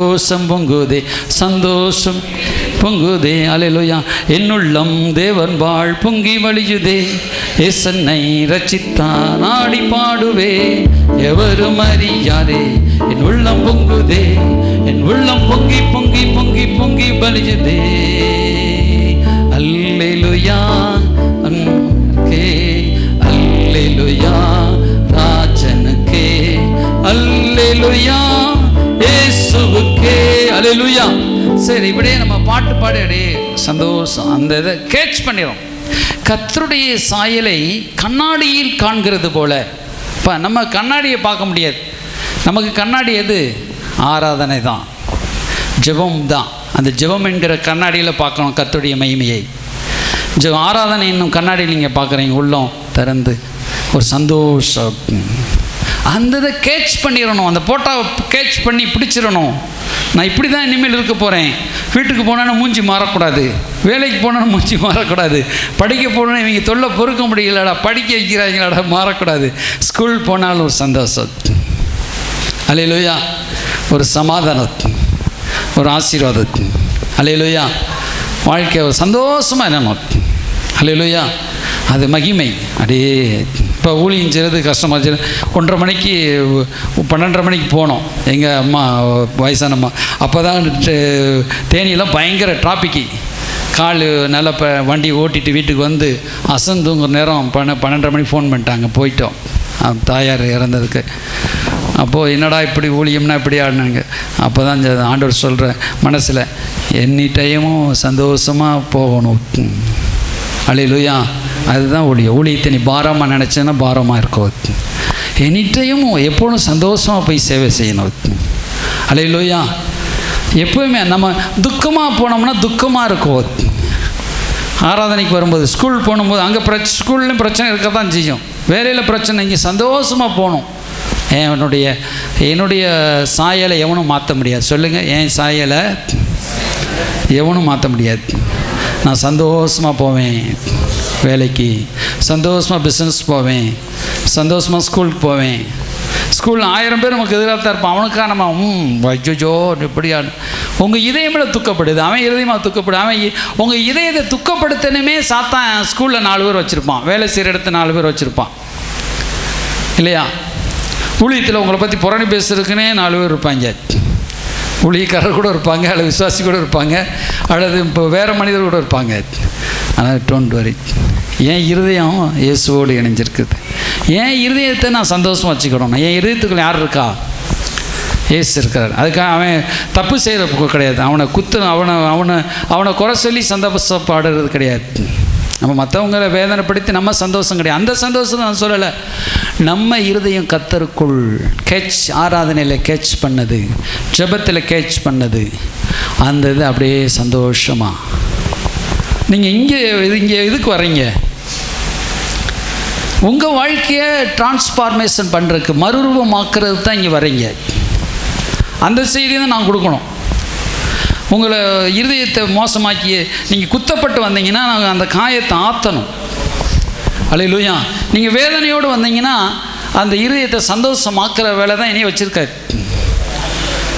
சந்தோஷம் பொங்குதே, சந்தோஷம் பொங்குதே, அல்லேலூயா. என்னுள்ளம் தேவன் வாழ் பொங்கி வழியுதே, எசன்னை ரட்சித்தான் ஆடி பாடுவே, எவரும் அறியாரே என் உள்ளம் பொங்குதே, என் உள்ளம் பொங்கி பொங்கி பொங்கி பொங்கி வழியுதே. அல்லேலூயா அன்கே, அல்லேலூயா ராஜனுக்கே, அல்லேலூயா இயேசுவுக்கே, அல்லேலூயா. சரி, இப்படியே நம்ம பாட்டு பாடி அப்படியே சந்தோஷம் அந்த இதை கேட்ச் பண்ணிடும். கர்த்தருடைய சாயலை கண்ணாடியில் காண்கிறது போல. இப்போ நம்ம கண்ணாடியை பார்க்க முடியாது. நமக்கு கண்ணாடி எது? ஆராதனை தான், ஜெபம் தான். அந்த ஜெபம் என்கிற கண்ணாடியில் பார்க்கணும் கர்த்தருடைய மகிமையை. ஆராதனை இன்னும் கண்ணாடியில் நீங்கள் பார்க்குறீங்க, உள்ளம் திறந்து ஒரு சந்தோஷம். அந்த இதை கேட்ச் பண்ணிடணும், அந்த போட்டோவை கேட்ச் பண்ணி பிடிச்சிடணும். நான் இப்படி தான் இனிமேல் இருக்க போகிறேன். வீட்டுக்கு போனாலும் மூஞ்சி மாறக்கூடாது, வேலைக்கு போனாலும் மூஞ்சி மாறக்கூடாது, படிக்க போனால் இவங்க தொல்லை பொறுக்க முடியலடா, படிக்க வைக்கிறாங்களாடா, மாறக்கூடாது. ஸ்கூல் போனாலும் ஒரு சந்தோஷம், அல்லேலூயா, ஒரு சமாதானம், ஒரு ஆசீர்வாதம், அல்லேலூயா. வாழ்க்கை ஒரு சந்தோஷமாக என்னணும், அல்லேலூயா. அது மகிமை. அப்படியே இப்போ ஊழியம் செய்கிறது கஷ்டமாக. 1:30 மணிக்கு 12:30 மணிக்கு போனோம். எங்கள் அம்மா வயசானம்மா அப்போ தான் தேனியெல்லாம் பயங்கர டிராஃபிக்கு. கால் நல்லா வண்டி ஓட்டிட்டு வீட்டுக்கு வந்து அசந்துங்கிற நேரம் 12:30 மணிக்கு ஃபோன் பண்ணிட்டாங்க. போயிட்டோம், தாயார் இறந்ததுக்கு. அப்போது என்னடா இப்படி ஊழியம்னா இப்படி ஆடினாங்க. அப்போ தான் ஆண்டவர் சொல்கிற மனசில், எனி டைமும் சந்தோஷமாக போகணும், அல்லேலூயா. அதுதான் ஊழியத்தை நீ பாரமாக நினச்சேன்னா பாரமாக இருக்கும். எனி டைமும் எப்பொழுதும் சந்தோஷமாக போய் சேவை செய்யணும், அல்லேலூயா. எப்போவுமே நம்ம துக்கமாக போனோம்னா துக்கமாக இருக்கும். ஆராதனைக்கு வரும்போது, ஸ்கூல் போகும்போது அங்கே ஸ்கூல்லையும் பிரச்சனை இருக்க தான் செய்யும், வேலையில் பிரச்சனை. இங்கே சந்தோஷமாக போகணும். என்னுடைய சாயலை எவனும் மாற்ற முடியாது. சொல்லுங்கள், என் சாயலை எவனும் மாற்ற முடியாது. நான் சந்தோஷமாக போவேன் வேலைக்கு, சந்தோஷமாக பிஸ்னஸ் போவேன், சந்தோஷமாக ஸ்கூலுக்கு போவேன். ஸ்கூலில் 1000 பேர் நமக்கு எதிராக தான் இருப்பான். அவனுக்காக நம்ம வைஜோ இப்படியா. உங்கள் இதயமே துக்கப்படுது, அவன் இதயமாக துக்கப்படுது. அவன் உங்கள் இதயத்தை துக்கப்படுத்தணுமே சாத்தான் ஸ்கூலில் 4 பேர் வச்சுருப்பான், வேலை செய்கிற இடத்துல 4 பேர் வச்சுருப்பான், இல்லையா? ஊழியத்தில் உங்களை பற்றி புரணி பேசுறதுக்குன்னே 4 பேர் இருப்பாங்க. ஊழியக்காரர் கூட இருப்பாங்க, அல்லது விசுவாசி கூட இருப்பாங்க, அல்லது இப்போ வேறு மனிதர் கூட இருப்பாங்க. ஆனால் டோன்ட் வரி, என் இருதயம் இயேசுவோடு இணைஞ்சிருக்குது. என் இருதயத்தை நான் சந்தோஷமாக வச்சுக்கணும். என் இருதயத்துக்குள்ள யார் இருக்கா? இயேசு இருக்கிறார். அதுக்காக அவன் தப்பு செய்கிற கிடையாது, அவனை குறை சொல்லி சந்தோஷப்படுறது கிடையாது. நம்ம மற்றவங்களை வேதனைப்படுத்தி நம்ம சந்தோஷம் கிடையாது. அந்த சந்தோஷத்தை நான் சொல்லலை. நம்ம இருதயம் கர்த்தருக்குள் ஆராதனையில் கேட்ச் பண்ணது, ஜெபத்தில் கேட்ச் பண்ணது, அந்த இது அப்படியே சந்தோஷமாக. நீங்கள் இங்கே இதுக்கு வர்றீங்க, உங்கள் வாழ்க்கையை டிரான்ஸ்ஃபார்மேஷன் பண்ணுறதுக்கு, மறுரூபமாக்குறது தான் இங்கே வர்றீங்க. அந்த செய்தியை தான் நான் கொடுக்கணும். உங்களை இருதயத்தை மோசமாக்கி நீங்கள் குத்தப்பட்டு வந்தீங்கன்னா நாங்கள் அந்த காயத்தை ஆற்றணும், அல்லேலூயா. நீங்கள் வேதனையோடு வந்தீங்கன்னா அந்த இருதயத்தை சந்தோஷமாக்குற வேலை தான் இனி வச்சுருக்காரு,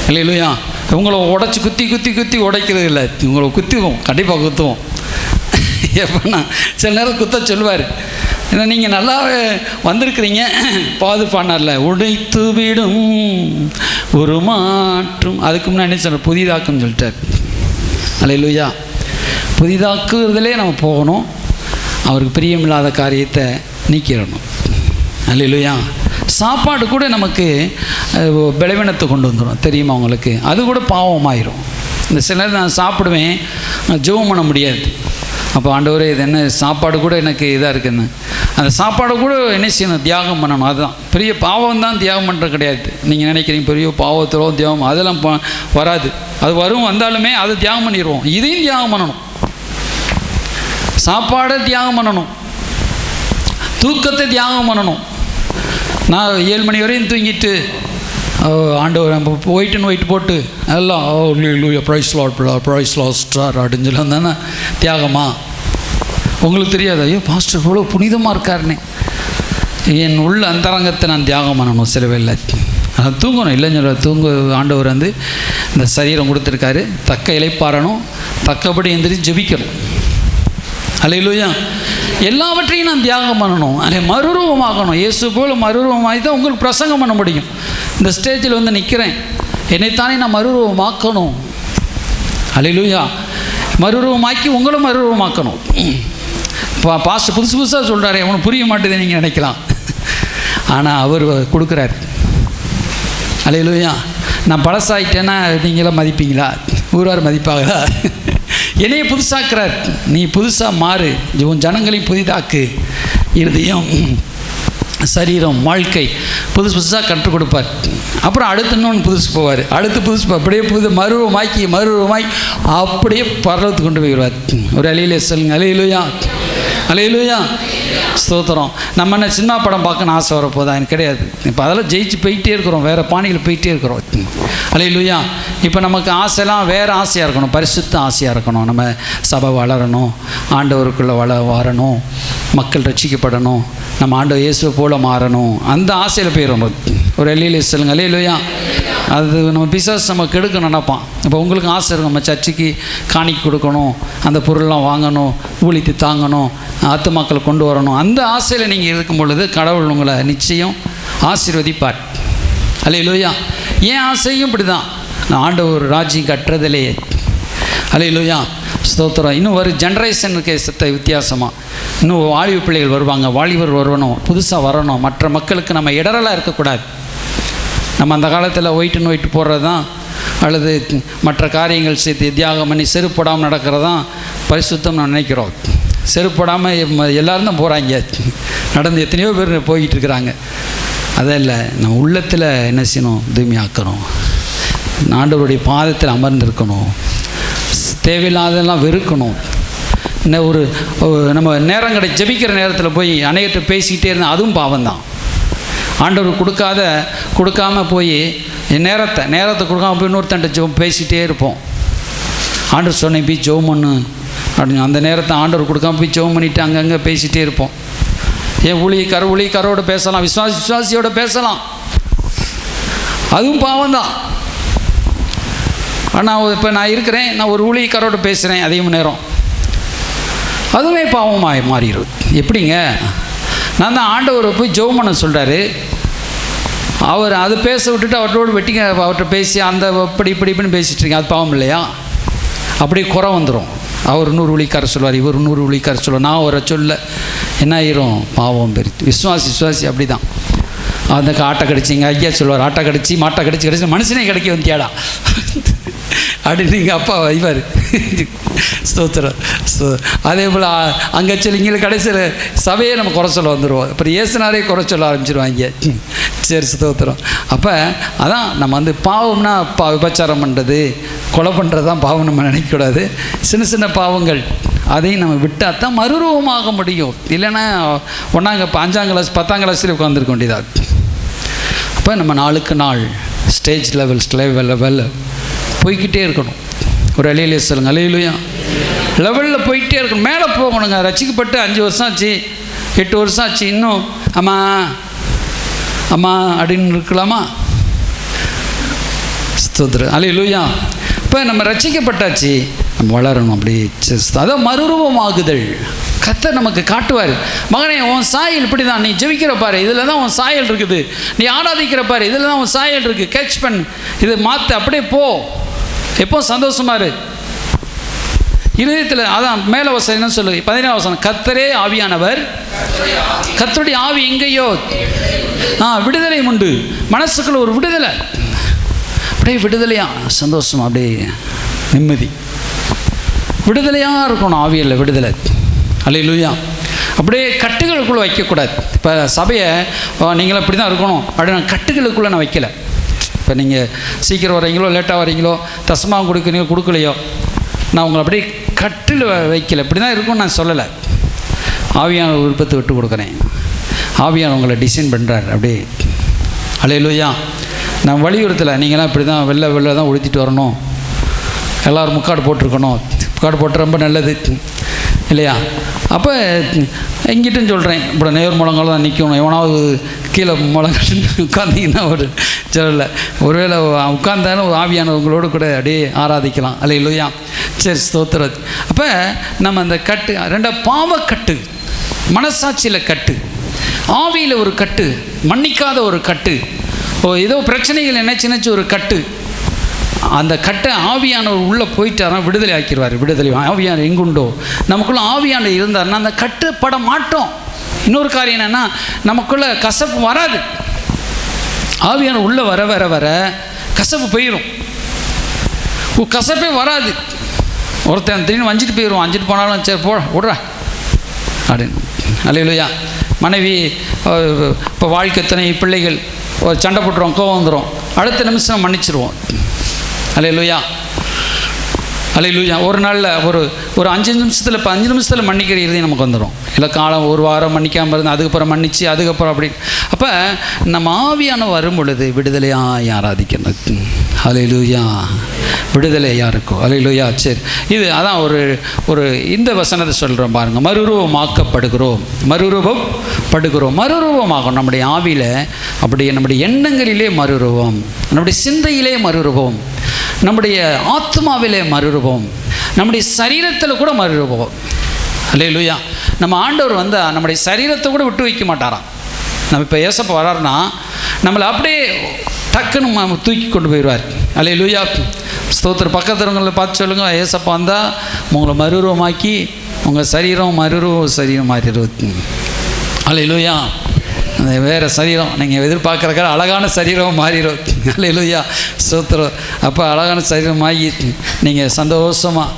அல்லேலூயா. உங்களை உடச்சி குத்தி குத்தி குத்தி உடைக்கிறது இல்லை, உங்களை குத்துவோம், கண்டிப்பாக குத்துவோம். எப்படின்னா சில நேரம் குத்த சொல்லுவார், ஏன்னா நீங்கள் நல்லாவே வந்திருக்கிறீங்க, பாதுபானார்ல உடைத்து விடும் ஒரு மாற்றும். அதுக்கு முன்னாடி சொன்ன புதிதாக்குன்னு சொல்லிட்டார், அல்லேலூயா. புதிதாக்குறதுலே நம்ம போகணும், அவருக்கு பிரியமில்லாத காரியத்தை நீக்கிடணும், அல்லேலூயா. சாப்பாடு கூட நமக்கு பலவீனத்தை கொண்டு வந்துடும், தெரியுமா உங்களுக்கு? அது கூட பாவமாயிரும். இந்த சிலர் நான் சாப்பிடுவேன், ஜெபம் பண்ண முடியாது. அப்போ ஆண்டவரே இது என்ன சாப்பாடு கூட எனக்கு இதாக இருக்குன்னு, அந்த சாப்பாடு கூட என்ன செய்யணும்? தியாகம் பண்ணணும். அதுதான் பெரிய பாவம் தான், தியாகம் பண்ணுறது கிடையாது. நீங்கள் நினைக்கிறீங்க பெரிய பாவத்திலோ தியாகம், அதெல்லாம் வராது. அது வந்தாலுமே அதை தியாகம் பண்ணிடுவோம். இதையும் தியாகம் பண்ணணும், சாப்பாடை தியாகம் பண்ணணும், தூக்கத்தை தியாகம் பண்ணணும். நான் 7 மணி வரையும் தூங்கிட்டு ஆண்டவர் நம்ம ஒயிட் போட்டு எல்லாம் ப்ரைஸ் லாட் ஸ்டார் அப்படின்னு சொல்லி தானே தியாகமா? உங்களுக்கு தெரியாது, ஐயோ பாஸ்டர் இவ்வளோ புனிதமாக இருக்காருன்னு. என் உள்ள அந்தரங்கத்தை நான் தியாகம் பண்ணணும் சில வேலை. தூங்கணும் இல்லைன்னு ஆண்டவர் வந்து இந்த சரீரம் கொடுத்துருக்காரு, தக்க இளைப்பாறணும், தக்கபடி எந்திரிச்சு ஜெபிக்கணும். அல்லேலூயா. எல்லாவற்றையும் நான் தியாகம் பண்ணணும், அதை மறுரூபமாகணும். இயேசு போல் மறுரூபமாகி தான் உங்களுக்கு பிரசங்கம் பண்ண முடியும். இந்த ஸ்டேஜில் வந்து நிற்கிறேன், என்னைத்தானே நான் மறுரூபமாக்கணும். அல்லேலூயா. மறுரூபமாக்கி உங்களும் மறுரூபமாக்கணும். பாஸ்டர் புதுசு புதுசாக சொல்கிறாரு, அவனுக்கு புரிய மாட்டேது நீங்கள் நினைக்கலாம். ஆனால் அவர் கொடுக்குறாரு. அல்லேலூயா. நான் பழசாயிட்டேன்னா நீங்களாம் மதிப்பீங்களா? ஊரார் மதிப்பாங்களா? என்னையே புதுசாக்குறார். நீ புதுசாக மாறு, உன் ஜனங்களையும் புதிதாக்கு, இருதயம் சரீரம் வாழ்க்கை புதுசாக கற்றுக் கொடுப்பார். அப்புறம் அடுத்து இன்னொன்று புதுசு போவார், அடுத்து புதுசு அப்படியே மறுரூபமாக்கி அப்படியே பரலத்துக்கு கொண்டு போயிடுவார். ஒரு அலையிலே சொல்லுங்க, அல்லேலூயா, அல்லேலூயா, ஸ்தோத்திரம். நம்ம என்ன சினிமா படம் பார்க்கணும்னு ஆசை வரப்போதா? எனக்கு கிடையாது. இப்போ அதெல்லாம் ஜெயிச்சு போயிட்டே இருக்கிறோம், வேறு பாணியில் போயிட்டே இருக்கிறோம். அல்லேலூயா. இப்போ நமக்கு ஆசைலாம் வேறு ஆசையாக இருக்கணும், பரிசுத்த ஆசையாக இருக்கணும். நம்ம சபை வளரணும், ஆண்டவருக்குள்ளே வரணும், மக்கள் ரட்சிக்கப்படணும், நம்ம ஆண்டவர் இயேசுவை போல மாறணும். அந்த ஆசையில் போயிடும். ஒரு அல்லேலூயா சொல்லுங்க, அல்லேலூயா. அது நம்ம பிசாசு நம்ம கெடுக்க நினைப்பான். இப்போ உங்களுக்கு ஆசை இருக்கும், நம்ம சர்ச்சுக்கு காணிக்கை கொடுக்கணும், அந்த பொருள்லாம் வாங்கணும், ஊழித்து தாங்கணும், ஆத்துமாக்களை கொண்டு வரணும். அந்த ஆசையில் நீங்கள் இருக்கும் பொழுது கடவுள் உங்களை நிச்சயம் ஆசீர்வதிப்பார். அல்லேலூயா. ஏன் ஆசையும் இப்படி தான், நான் ஆண்டவர் ராஜ்யம் கட்டுறதிலேயே. அல்லேலூயா, ஸ்தோத்திரம். இன்னும் ஒரு ஜென்ரேஷனுக்கு வித்தியாசமாக இன்னும் வாலிப பிள்ளைகள் வருவாங்க, வாலிபர் வரணும், புதுசாக வரணும். மற்ற மக்களுக்கு நம்ம இடரலாக இருக்கக்கூடாது. நம்ம அந்த காலத்தில் ஒயிட்டு போடுறது தான், அல்லது மற்ற காரியங்கள் சேர்த்து தியாகம் பண்ணி செருப்படாமல் நடக்கிறது தான் பரிசுத்தம் நான் நினைக்கிறோம். செருப்படாமல் எல்லோரும் தான் போகிறாங்க, நடந்து எத்தனையோ பேர் போய்கிட்டு இருக்கிறாங்க. அதே இல்லை, நம்ம உள்ளத்தில் என்ன செய்யணும்? தூய்மையாக்கணும், ஆண்டவருடைய பாதத்தில் அமர்ந்திருக்கணும், தேவையில்லாதெல்லாம் வெறுக்கணும். இன்னும் ஒரு நம்ம நேரம் ஜெபிக்கிற நேரத்தில் போய் அநேகத்தை பேசிக்கிட்டே இருந்தால் அதுவும் பாவம்தான். ஆண்டவர் கொடுக்காமல் போய் நேரத்தை கொடுக்காமல் போய் இன்னொருத்தன்ட்ட பேசிகிட்டே இருப்போம். ஆண்டவர் சொன்னேன் போய் ஜெபம் பண்ணு அப்படின்னு, அந்த நேரத்தை ஆண்டவர் கொடுக்காமல் போய் ஜெபம் பண்ணிவிட்டு அங்கங்கே பேசிகிட்டே இருப்போம். ஏன் ஊழியக்காரோடு பேசலாம், விசுவாசியோடு பேசலாம், அதுவும் பாவம்தான். ஆனால் இப்போ நான் இருக்கிறேன், நான் ஒரு ஊழியக்காரோடு பேசுகிறேன் அதிக நேரம், அதுவே பாவமாக மாறிடும். எப்படிங்க? நான் தான் ஆண்டவர் போய் ஜெபம் பண்ண சொல்கிறாரு, அவர் அதை பேச விட்டுட்டு அவர்கிட்ட பேசி அந்த இப்படின்னு பேசிகிட்டு இருக்கேன், அது பாவம் இல்லையா? அப்படியே குறை வந்துடும். அவர் 100 ஊழியக்கார சொல்லுவார், இவர் 100 ஊழியக்கார சொல்லுவார், நான் அவரை சொல்ல என்ன ஆயிரும்? பாவம் பெருத்து. விசுவாசி அப்படி தான். அந்த ஆட்டை கடிச்சிங்க ஐயா சொல்லுவார், ஆட்டை கடிச்சு மாட்டை கடிச்சு மனுஷனே கிடைக்க வந்தியாடா அப்படின்னு நீங்கள் அப்பா வைவார். ஸ்தோத்திரம். அதே போல் அங்கே சொல்லிங்க கடைசியில் சபையே நம்ம குறை சொல்ல வந்துடுவோம். அப்புறம் ஏசுனாரே குறை சொல்ல ஆரம்பிச்சிருவாங்க. சரி, ஸ்தோத்திரம். அப்போ அதான் நம்ம வந்து பாவம்னா விபச்சாரம் பண்ணுறது, கொலை பண்ணுறது தான் பாவம் நம்ம நினைக்கக்கூடாது. சின்ன பாவங்கள் அதையும் நம்ம விட்டால் தான் மறுரூபமாக முடியும். இல்லைன்னா 5ஆம் கிளாஸ் 10ஆம் கிளாஸில் உட்காந்துருக்க வேண்டியதாக. அப்போ நம்ம நாளுக்கு நாள் ஸ்டேஜ் லெவல் போய்கிட்டே இருக்கணும். ஒரு அலையிலே சொல்லுங்க, அல்லேலூயா. லெவலில் போயிட்டே இருக்கணும், மேலே போகணுங்க. ரசிக்கப்பட்டு 5 வருஷம் ஆச்சு, 8 வருஷம் ஆச்சு, இன்னும் அம்மா அப்படின்னு இருக்கலாமா? ஸ்தோத்திரம், அல்லேலூயா. இப்போ நம்ம ரசிக்கப்பட்டாச்சு, நம்ம வளரணும். அப்படி அதான் மறுரூபமாகுதல். கர்த்தர் நமக்கு காட்டுவார், மகனே உன் சாயல் இப்படி தான், நீ ஜெபிக்கிற பாரு, இதில் தான் உன் சாயல் இருக்குது, நீ ஆராதிக்கிற பாரு, இதில் தான் உன் சாயல் இருக்குது, கேட்ச் பண்ணு, இது மாற்று, அப்படியே போ, எப்போ சந்தோஷமா இரு இருதயத்தில். அதான் மேலே வசனம் என்ன சொல்லு, 17ஆம் வசனம், கர்த்தரே ஆவியானவர், கர்த்தருடைய ஆவி எங்கேயோ விடுதலை உண்டு. மனசுக்குள்ள ஒரு விடுதலை, அப்படியே விடுதலையா, சந்தோஷமா, அப்படியே நிம்மதி, விடுதலையாக இருக்கணும். ஆவியில் விடுதலை. அல்லேலூயா. அப்படியே கட்டுகளுக்குள்ளே வைக்கக்கூடாது. இப்போ சபையை நீங்களும் இப்படி தான் இருக்கணும் அப்படின்னு கட்டுகளுக்குள்ளே நான் வைக்கலை. இப்போ நீங்கள் சீக்கிரம் வரீங்களோ லேட்டாக வரீங்களோ, தசமாக கொடுக்கலையோ, நான் உங்களை அப்படியே கட்டில் வைக்கலை. இப்படி தான் இருக்கும்னு நான் சொல்லலை. ஆவியான விருப்பத்தை விட்டு கொடுக்குறேன். ஆவியான உங்களை டிசைன் பண்ணுறாரு அப்படியே. அல்லேலூயா. நான் வலியுறுத்தலை, நீங்களாம் இப்படி தான் வெளில தான் உடுத்திட்டு வரணும், எல்லோரும் முக்காடு போட்டிருக்கணும், முக்காடு போட்டு ரொம்ப நல்லது இல்லையா? அப்போ எங்கிட்டும் சொல்கிறேன், இப்போ நேர் முழங்கால் தான் நிற்கணும். எவனாவது கீழே முழங்கால் உட்காந்திங்கன்னா ஒரு சொல்லலை, ஒருவேளை உட்கார்ந்தாலும் ஆவியானவங்களோடு கூட அப்படியே ஆராதிக்கலாம். அல்லேலூயா. சரி, ஸ்தோத்திரம். அப்போ நம்ம அந்த கட்டு, ரெண்டாவது பாவக்கட்டு, மனசாட்சியில் கட்டு, ஆவியில் ஒரு கட்டு, மன்னிக்காத ஒரு கட்டு, ஏதோ பிரச்சனைகள் நினச்சி ஒரு கட்டு. அந்த கட்டை ஆவியானவர் உள்ளே போயிட்டாரா விடுதலை ஆக்கிடுவார். விடுதலை ஆவியானவர் எங்குண்டோ நமக்குள்ளே ஆவியானவர் இருந்தார்னா அந்த கட்டுப்பட மாட்டோம். இன்னொரு காரியம் என்னென்னா, நமக்குள்ளே கசப்பு வராது. ஆவியானவர் உள்ளே வர வர வர கசப்பு போயிடும், கசப்பே வராது. ஒருத்தன் திடீர்னு வஞ்சிட்டு போயிடுவோம், வஞ்சிட்டு போனாலும் சரி போ விட்றா அப்படின்னு. அல்லேலூயா. மனைவி இப்போ வாழ்க்கை துணை பிள்ளைகள் ஒரு சண்டை போட்டுருவோம், கோவம் வந்துடும், அடுத்த நிமிஷம் மன்னிச்சிருவோம். அல்லேலூயா. அல்லேலூயா. ஒரு நாளில் ஒரு 5 நிமிஷத்தில், இப்போ 5 நிமிஷத்தில் மன்னிக்கிற இறுதி நமக்கு வந்துடும். இல்லை காலம் ஒரு வாரம் மன்னிக்காமல் இருந்து அதுக்கப்புறம் மன்னிச்சு அதுக்கப்புறம் அப்படி. அப்போ நம்ம ஆவியான வரும் பொழுது விடுதலையாக ஆராதிக்கணும். அல்லேலூயா. விடுதலை யாருக்கோ. அல்லேலூயா. சரி, இது அதான் ஒரு இந்த வசனத்தை சொல்கிறோம் பாருங்கள். மறுரூபமாக்கப்படுகிறோம், மறுரூபப்படுகிறோம், மறுரூபமாகும். நம்முடைய ஆவியில் அப்படியே, நம்முடைய எண்ணங்களிலே மறுரூபம், நம்முடைய சிந்தையிலே மறுரூபம், நம்முடைய ஆத்மாவிலே மறுரூபம், நம்முடைய சரீரத்தில் கூட மறுரூபம். அல்லேலூயா. நம்ம ஆண்டவர் வந்தால் நம்முடைய சரீரத்தை கூட விட்டு வைக்க மாட்டாராம். நம்ம இப்போ ஏசப்பா வராருன்னா நம்மளை அப்படியே டக்குன்னு தூக்கி கொண்டு போயிடுவார். அல்லேலூயா. ஸ்தோத்திரம். பக்கத்துறவங்களை பார்த்து சொல்லுங்கள், ஏசப்பா வந்தால் உங்களை மறுரூபமாக்கி உங்கள் சரீரம் சரீரம் மாறிடுவது. அல்லேலூயா. அந்த வேறு சரீரம் நீங்கள் எதிர்பார்க்குறக்கார அழகான சரீரம் மாறிடும். அல்லேலூயா. ஸ்தோத்திரம். அப்போ அழகான சரீரம் ஆகி நீங்கள் சந்தோஷமாக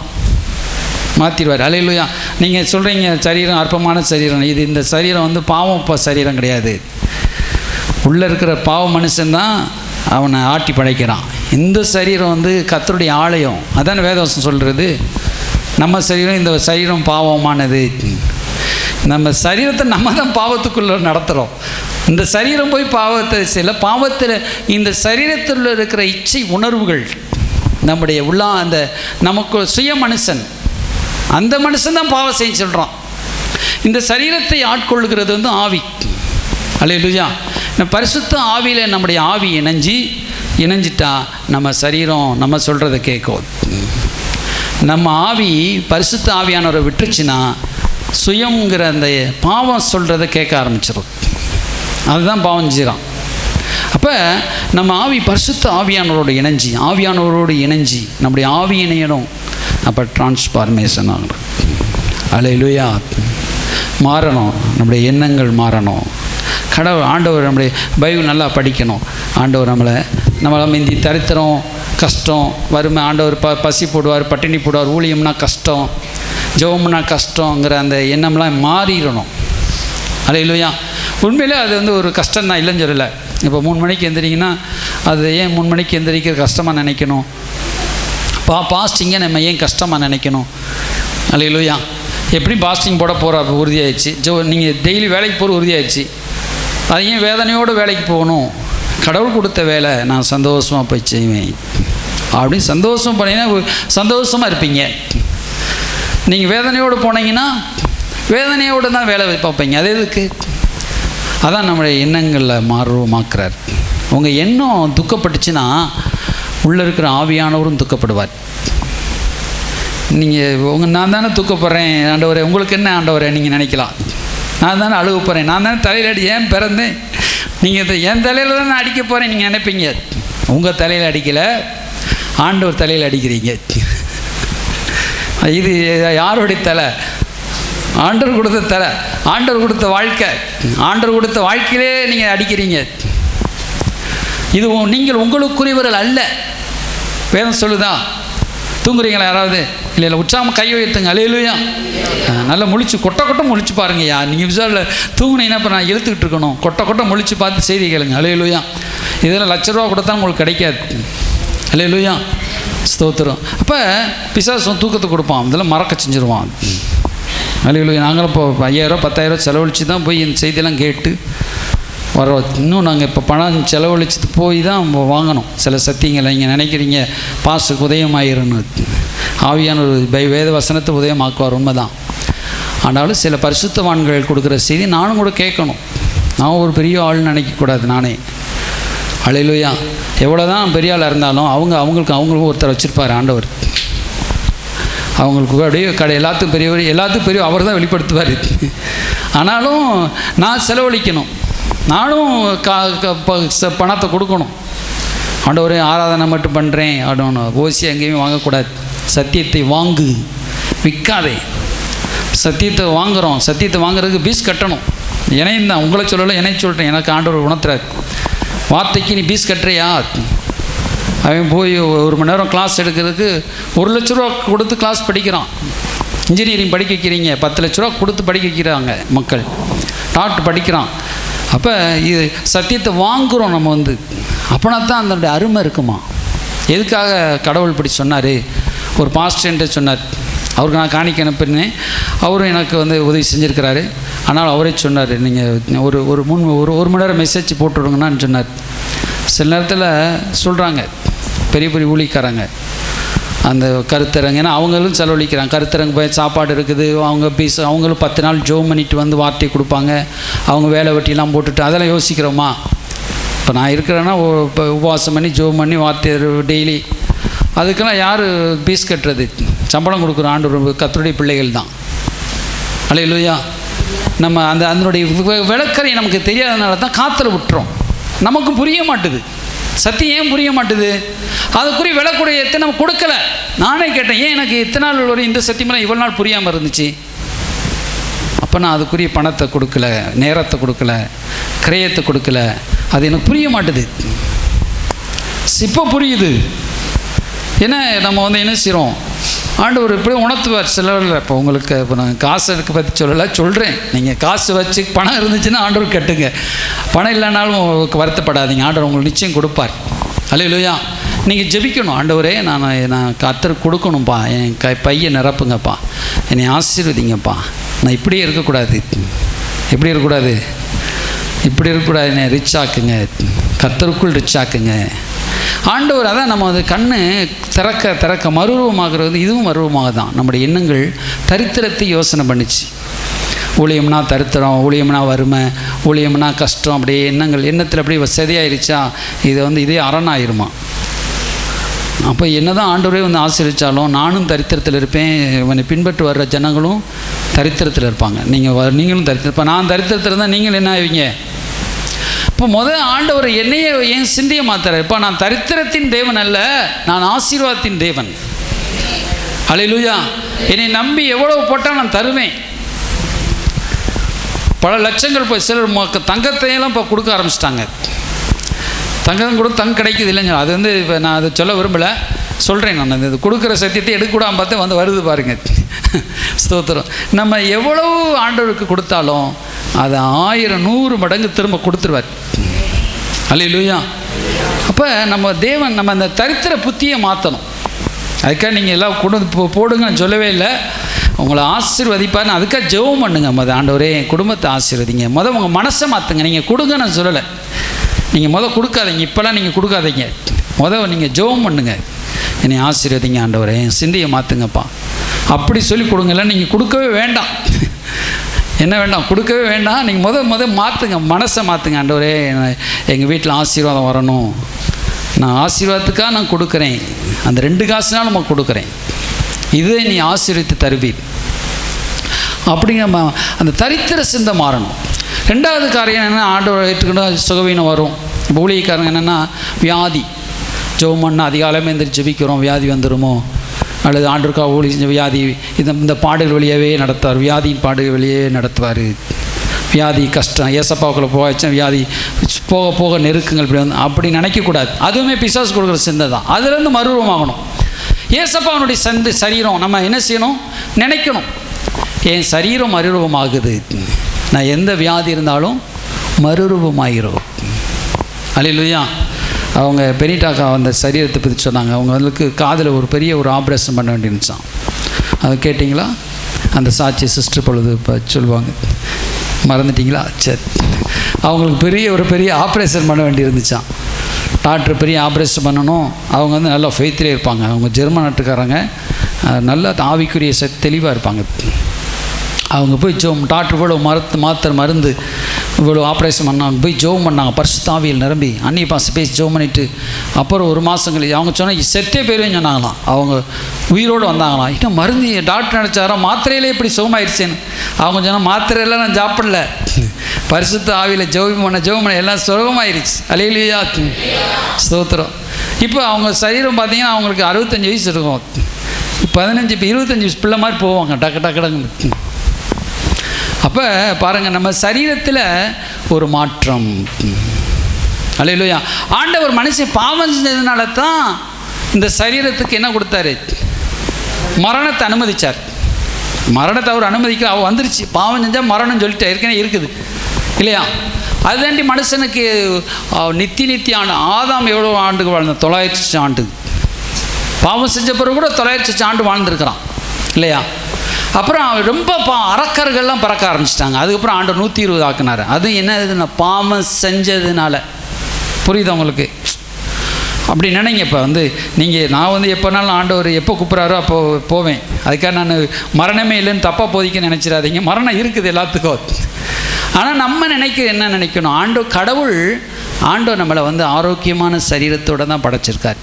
மாற்றிடுவார். அல்லேலூயா. நீங்கள் சொல்கிறீங்க சரீரம் அற்பமான சரீரம், இது இந்த சரீரம் பாவம் சரீரம் கிடையாது. உள்ளே இருக்கிற பாவ மனுஷன்தான் அவனை ஆட்டி படைக்கிறான். இந்த சரீரம் கர்த்தருடைய ஆலயம். அதான் வேதவசம் சொல்கிறது. நம்ம சரீரம், இந்த சரீரம் பாவமானது. நம்ம சரீரத்தை நம்ம தான் பாவத்துக்குள்ளே நடத்துகிறோம். இந்த சரீரம் போய் பாவத்தை சில பாவத்தில் இந்த சரீரத்தில் இருக்கிற இச்சை உணர்வுகள் நம்முடைய அந்த நமக்கு சுய மனுஷன், அந்த மனுஷன் தான் பாவம் செய்ய சொல்கிறான். இந்த சரீரத்தை ஆட்கொள்ளுகிறது ஆவி. அல்லேலூயா. பரிசுத்த ஆவியில் நம்முடைய ஆவி இணைஞ்சிட்டா நம்ம சரீரம் நம்ம சொல்கிறத கேட்கும். நம்ம ஆவி பரிசுத்த ஆவியானவரை விட்டுருச்சுன்னா சுயங்கிற அந்த பாவம் சொல்கிறத கேட்க ஆரம்பிச்சிடும். அதுதான் பாவம் செய்கிறான். அப்போ நம்ம ஆவி பரிசுத்த ஆவியானவரோடு இணைஞ்சி நம்முடைய ஆவி இணையணும். அப்போ டிரான்ஸ்ஃபார்மேஷன் ஆகணும். அல்லேலூயா. மாறணும், நம்முடைய எண்ணங்கள் மாறணும். ஆண்டவர் நம்முடைய பைபிள் நல்லா படிக்கணும். ஆண்டவர் நம்மளை மிந்தி தரித்திரம், கஷ்டம், வறுமை, ஆண்டவர் பசி போடுவார், பட்டினி போடுவார், ஊழியம்னா கஷ்டம், ஜெபம்னா கஷ்டங்கிற அந்த எண்ணம்லாம் மாறிடணும். அல்லேலூயா. உண்மையிலே அது ஒரு கஷ்டம் தான், இல்லைன்னு சொல்லலை. இப்போ 3 மணிக்கு எந்திரிங்கன்னா அது ஏன் 3 மணிக்கு எந்திரிக்கிற கஷ்டமாக நினைக்கணும்? பாஸ்டிங்கை நம்ம ஏன் கஷ்டமாக நினைக்கணும்? அல்லேலூயா. எப்படி பாஸ்டிங் போட போகிற உறுதியாகிடுச்சு, நீங்கள் டெய்லி வேலைக்கு போகிற உறுதியாகிடுச்சு, அது ஏன் வேதனையோடு வேலைக்கு போகணும்? கடவுள் கொடுத்த வேலை நான் சந்தோஷமாக போய் செய்வேன் அப்படின்னு சந்தோஷம் பண்ணிங்கன்னா சந்தோஷமாக இருப்பீங்க. நீங்கள் வேதனையோடு போனீங்கன்னா வேதனையோடு தான் வேலை பார்ப்பீங்க. அது எதுக்கு? அதான் நம்முடைய எண்ணங்களில் மாறுமாக்குறார். உங்கள் எண்ணம் துக்கப்பட்டுச்சுன்னா உள்ளே இருக்கிற ஆவியானவரும் துக்கப்படுவார். நீங்கள் நான் தானே துக்கப்படுறேன் ஆண்டவரே, உங்களுக்கு என்ன ஆண்டவரே நீங்கள் நினைக்கலாம். நான் தானே அழுக போகிறேன், நான் தானே தலையில் அடி ஏன் பிறந்தேன், நீங்கள் என் தலையில் தான் நான் அடிக்க போகிறேன் நீங்கள் நினைப்பீங்க. உங்கள் தலையில் அடிக்கலை, ஆண்டவர் தலையில் அடிக்கிறீங்க. இது யாருடைய தலை? ஆண்டவர் கொடுத்த தலை, ஆண்டவர் கொடுத்த வாழ்க்கை, ஆண்டவர் கொடுத்த வாழ்க்கையிலே நீங்கள் அடிக்கிறீங்க. இது நீங்கள் உங்களுக்குரியவர்கள் அல்ல. வேதம் சொல்லுதா? தூங்குறீங்களா யாராவது? இல்லை உற்சாகம் கை உயர்த்துங்க. அல்லேலூயா. நல்லா முழிச்சு கொட்டை முழிச்சு பாருங்கய்யா. நீங்கள் விசாரில் தூங்குனீங்கன்னா இப்போ நான் இழுத்துக்கிட்டு இருக்கணும். கொட்டை முழிச்சு பார்த்து செய்தி கேளுங்க. அல்லேலூயா. இதெல்லாம் லட்ச ரூபா கொடுத்தா உங்களுக்கு கிடைக்காது. அல்லேலூயா. ஸ்தோத்திரம். அப்போ பிசாசம் தூக்கத்தை கொடுப்பான், இதெல்லாம் மறக்க செஞ்சுருவான். அல்லேலூயா. நாங்களும் இப்போ 5000 10,000 செலவழித்து தான் போய் இந்த செய்தியெல்லாம் கேட்டு வரோம். இன்னும் நாங்கள் இப்போ பணம் செலவழித்து போய் தான் வாங்கணும் சில சத்தியங்களை. நீங்கள் நினைக்கிறீங்க பாஸ்டருக்கு உதயமாயிருன்னு, ஆவியான ஒரு வேத வசனத்தை உதயமாக்குவார், உண்மைதான். ஆனாலும் சில பரிசுத்தவான்கள் கொடுக்குற செய்தி நானும் கூட கேட்கணும். நான் ஒரு பெரிய ஆள்னு நினைக்கக்கூடாது நானே. அல்லேலூயா. எவ்வளோ தான் பெரிய ஆளாக இருந்தாலும் அவங்களுக்கும் ஒருத்தர் வச்சுருப்பார் ஆண்டவர். அவங்களுக்கு அப்படியே எல்லாத்துக்கும் பெரிய அவர் தான் வெளிப்படுத்துவார். ஆனாலும் நான் செலவழிக்கணும், நானும் பணத்தை கொடுக்கணும். ஆண்டவரே ஆராதனை மட்டும் பண்ணுறேன் அப்படின்னு ஓசி எங்கேயுமே வாங்கக்கூடாது. சத்தியத்தை வாங்கு, விற்காதே. சத்தியத்தை வாங்குகிறோம், சத்தியத்தை வாங்குறதுக்கு பீஸ் கட்டணும். இணையும் தான், உங்களை சொல்லலை, என்னை சொல்கிறேன். எனக்கு ஆண்டவர் உணர்த்துறாரு, வார்த்தைக்கு நீ பீஸ் கட்டுறியா? அவன் போய் 1 மணி நேரம் கிளாஸ் எடுக்கிறதுக்கு 1 லட்ச ரூபா கொடுத்து கிளாஸ் படிக்கிறான். இன்ஜினியரிங் படிக்க வைக்கிறீங்க, 10 லட்ச ரூபா கொடுத்து படிக்க வைக்கிறாங்க மக்கள். டாக்டர் படிக்கிறான். அப்போ இது சத்தியத்தை வாங்குகிறோம் நம்ம அப்போனா தான் அதனுடைய அருமை இருக்குமா. எதுக்காக கடவுள் இப்படி சொன்னார்? ஒரு பாஸ்டர்ன்ட்டு சொன்னார், அவருக்கு நான் காணிக்க அனுப்பினேன், அவரும் எனக்கு உதவி செஞ்சுருக்கிறாரு. ஆனால் அவரே சொன்னார், நீங்கள் ஒரு மணி நேரம் மெசேஜ் போட்டுவிடுங்கன்னு சொன்னார். சில நேரத்தில் சொல்கிறாங்க பெரிய பெரிய ஊழிக்காரங்க அந்த கருத்தரங்கு, ஏன்னா அவங்களும் செலவழிக்கிறாங்க. கருத்தரங்கு போய் சாப்பாடு இருக்குது, அவங்களும் 10 நாள் ஜோம் பண்ணிட்டு வார்த்தை கொடுப்பாங்க. அவங்க வேலை வெட்டிலாம் போட்டுட்டு அதெல்லாம் யோசிக்கிறோமா? இப்போ நான் இருக்கிறேன்னா இப்போ உபவாசம் பண்ணி ஜோம் பண்ணி வார்த்தை டெய்லி, அதுக்கெல்லாம் யார் பீஸ் கட்டுறது? சம்பளம் கொடுக்குற ஆண்டவர் கர்த்தருடைய பிள்ளைகள் தான். அல்லேலூயா. நம்ம அதனுடைய விளக்கரை நமக்கு தெரியாதனால தான் காத்துல விட்டுறோம். நமக்கு புரிய மாட்டுது, சத்தியம் ஏன் புரிய மாட்டுது? அதுக்குரிய விளக்குடைய நம்ம கொடுக்கல. நானே கேட்டேன், ஏன் எனக்கு இத்தனை நாள் வரை இந்த சத்தியமெல்லாம் இவ்வளோ நாள் புரியாமல் இருந்துச்சு? அப்போ நான் அதுக்குரிய பணத்தை கொடுக்கல, நேரத்தை கொடுக்கல, கிரயத்தை கொடுக்கல. அது எனக்கு புரிய மாட்டுது. இப்போ புரியுது. ஏன்னா நம்ம என்ன செய்கிறோம், ஆண்டவர் இப்படி உணர்த்துவார் சிலரில். இப்போ உங்களுக்கு இப்போ நான் காசு பற்றி சொல்கிறேன். நீங்கள் காசு வச்சு பணம் இருந்துச்சுன்னா ஆண்டவர் கட்டுங்க, பணம் இல்லைனாலும் வருத்தப்படாதீங்க, ஆண்டவர் உங்களுக்கு நிச்சயம் கொடுப்பார். அல்லேலூயா. நீங்கள் ஜெபிக்கணும், ஆண்டவரே நான் கர்த்தருக்கு கொடுக்கணும்ப்பா, என் பையை நிரப்புங்கப்பா, என்னை ஆசீர்வதிங்கப்பா, நான் இப்படியே இருக்கக்கூடாது, இப்படி இருக்கக்கூடாது, என்னை ரிச் ஆக்குங்க, கர்த்தருக்குள் ரிச் ஆக்குங்க. ஆண்டவர் அதான் நம்ம கண்ணு திறக்க மறுரூபமாகிறது. இதுவும் மறுரூபமாக தான். நம்முடைய எண்ணங்கள் தரித்திரத்தை யோசனை பண்ணிச்சு. ஊழியம்னா தரித்திரம், ஊழியம்னா வறுமை, ஊழியம்னா கஷ்டம், அப்படியே எண்ணத்தில் அப்படியே செதையாயிருச்சா இதே அரணாயிருமா. அப்போ என்ன தான் ஆண்டவரே ஆசீர்வதிச்சாலும் நானும் தரித்திரத்தில் இருப்பேன், இவனை பின்பற்றி வர்ற ஜனங்களும் தரித்திரத்தில் இருப்பாங்க. நீங்களும் தரித்திரம். இப்போ நான் தரித்திரத்தில் இருந்தால் நீங்கள் என்ன ஆவீங்க? இப்போ ஆண்டவர் என்னையே என் சிந்தையை மாத்துறார். இப்போ நான் தரித்திரத்தின் தேவன் அல்ல, நான் ஆசீர்வாதத்தின் தேவன். அல்லேலூயா. என்னை நம்பி எவ்வளவு போட்டால் நான் தருவேன். பல லட்சங்கள் போய் சிலர் தங்கத்தையெல்லாம் இப்போ கொடுக்க ஆரம்பிச்சிட்டாங்க. தங்கம் கூட கிடைக்குது இல்லைங்க. அது இப்போ நான் அதை சொல்ல விரும்பலை, சொல்கிறேன். நான் இது கொடுக்குற சத்தியத்தை எடுக்கக்கூடாமல் பார்த்து வருது பாருங்க. ஸ்தோத்திரம். நம்ம எவ்வளவு ஆண்டவருக்கு கொடுத்தாலும் அதை 1000 100 மடங்கு திரும்ப கொடுத்துருவார். அல்லேலூயா. அப்போ நம்ம தேவன் நம்ம அந்த தரித்திர புத்தியை மாற்றணும். அதுக்காக நீங்கள் எல்லாம் போடுங்கன்னு சொல்லவே இல்லை, உங்களை ஆசீர்வதிப்பார்னு அதுக்காக ஜெபம் பண்ணுங்க. ஆண்டவரே என் குடும்பத்தை ஆசீர்வதிங்க. உங்கள் மனசை மாற்றுங்க. நீங்கள் கொடுங்க நான் சொல்லலை, நீங்கள் கொடுக்காதீங்க, இப்போல்லாம் நீங்கள் கொடுக்காதீங்க. நீங்கள் ஜெபம் பண்ணுங்க, என்னை ஆசீர்வதிங்க ஆண்டவரே, என் சிந்தையை மாற்றுங்கப்பா அப்படி சொல்லி கொடுங்கல்ல. நீங்கள் கொடுக்கவே வேண்டாம், என்ன வேண்டாம், கொடுக்கவே வேண்டாம். நீங்கள் மாற்றுங்க, மனசை மாற்றுங்க. ஆண்டவரே எங்கள் வீட்டில் ஆசீர்வாதம் வரணும், நான் ஆசீர்வாதத்துக்காக நான் கொடுக்குறேன், அந்த 2 காசுனாலும் நம்ம கொடுக்குறேன், இதே நீ ஆசீர்வதித்து தருவீர். அப்படி நம்ம அந்த தரித்திர சிந்தை மாறணும். 2வது காரியம் என்னென்னா, ஆண்டவர் ஏற்றுக்கிட்டால் சுகவீனம் வரும். இப்போ ஊழியக்காரங்க என்னென்னா, வியாதி ஜெபம் பண்ணால் அதிகாலமே எந்திரிச்சு ஜெபிக்கிறோம், வியாதி வந்துடுமோ, அல்லது ஆண்டவருக்காக ஊழி செஞ்ச வியாதி இந்த பாடுகள் வழியாகவே நடத்துவார், வியாதியின் பாடுகள் வழியே நடத்துவார். வியாதி கஷ்டம், ஏசப்பாவுக்குள்ளே போச்சா வியாதி போக போக நெருக்குங்கள், இப்படி அப்படி நினைக்கக்கூடாது. அதுவுமே பிசாசு கொடுக்குற சிந்தை தான். அதுலேருந்து மறுரூபமாகணும். ஏசப்பாவனுடைய சரீரம் நம்ம என்ன செய்யணும், நினைக்கணும், என் சரீரம் மறுரூபமாகுது, நான் எந்த வியாதி இருந்தாலும் மறுரூபமாகிரும். அல்லேலூயா. அவங்க பெனிட்டாக்கா அந்த சரீரத்தை பற்றி சொன்னாங்க. அவங்களுக்கு காதில் ஒரு பெரிய ஆப்ரேஷன் பண்ண வேண்டியிருந்துச்சான். அது கேட்டிங்களா? அந்த சாட்சி சிஸ்டர் பொழுது இப்போ சொல்லுவாங்க, மறந்துட்டிங்களா? சரி. அவங்களுக்கு பெரிய ஆப்ரேஷன் பண்ண வேண்டியிருந்துச்சான். டாக்டர் பெரிய ஆப்ரேஷன் பண்ணணும். அவங்க நல்லா ஃபெய்த்திலே இருப்பாங்க. அவங்க ஜெர்மன் நாட்டுக்காரங்க, நல்ல ஆவிக்குரிய தெளிவாக இருப்பாங்க. அவங்க போய் டாக்டர் இவ்வளோ மருந்து இவ்வளோ ஆப்ரேஷன் பண்ணாங்க, போய் ஜோம் பண்ணாங்க, பரிசுத்த ஆவியில் நிரம்பி அந்நிய பாசை பேசி ஜோம் பண்ணிவிட்டு அப்புறம் ஒரு மாதம் கழிச்சு அவங்க சொன்னால் செத்தே பேருன்னு சொன்னாங்களாம். அவங்க உயிரோடு வந்தாங்களாம். இன்னும் மருந்து டாக்டர் நினச்சாரோ மாத்திரையிலே இப்படி சுகமாயிருச்சேன்னு. அவங்க சொன்னால் மாத்திரையெல்லாம் நான் சாப்பிடல, பரிசுத்த ஆவியில் ஜெபம் பண்ண எல்லாம் சுகமாயிருச்சு. அல்லேலூயா, ஸ்தோத்திரம். இப்போ அவங்க சரீரம் பார்த்தீங்கன்னா அவங்களுக்கு 65 வயசு இருக்கும். 15 இப்போ 25 வயசு பிள்ளை மாதிரி போவாங்க டக்கு. அப்போ பாருங்கள், நம்ம சரீரத்தில் ஒரு மாற்றம். அல்லேலூயா. ஆண்டவர் மனுஷன் பாவம் செஞ்சதுனால தான் இந்த சரீரத்துக்கு என்ன கொடுத்தாரு? மரணத்தை அனுமதித்தார். மரணத்தை அவர் அனுமதிக்க அவள் வந்துருச்சு. பாவம் செஞ்சால் மரணம் சொல்லிட்டு ஏற்கனவே இருக்குது இல்லையா? அதுதாண்டி மனுஷனுக்கு நித்திய ஆண்டு. ஆதாம் எவ்வளோ ஆண்டுக்கு வாழ்ந்தான்? 900 ஆண்டு. பாவம் செஞ்ச பிறகு கூட 900 ஆண்டு வாழ்ந்துருக்கிறான் இல்லையா? அப்புறம் ரொம்ப அரக்கர்கள்லாம் பறக்க ஆரம்பிச்சிட்டாங்க. அதுக்கப்புறம் ஆண்டவர் 120 ஆக்குனார். அது என்ன இதுன்னா பாவம் செஞ்சதுனால. புரியுது உங்களுக்கு? அப்படி நினைங்க. இப்போ நான் எப்போனாலும் ஆண்டவர் எப்போ கூப்பிட்றாரோ அப்போ போவேன். அதுக்காக நான் மரணமே இல்லைன்னு தப்பாக போதிக்க நினச்சிடாதீங்க. மரணம் இருக்குது எல்லாத்துக்கும். ஆனால் நம்ம என்ன நினைக்கணும்? ஆண்டவர் நம்மளை ஆரோக்கியமான சரீரத்தோடு தான் படைச்சிருக்கார்.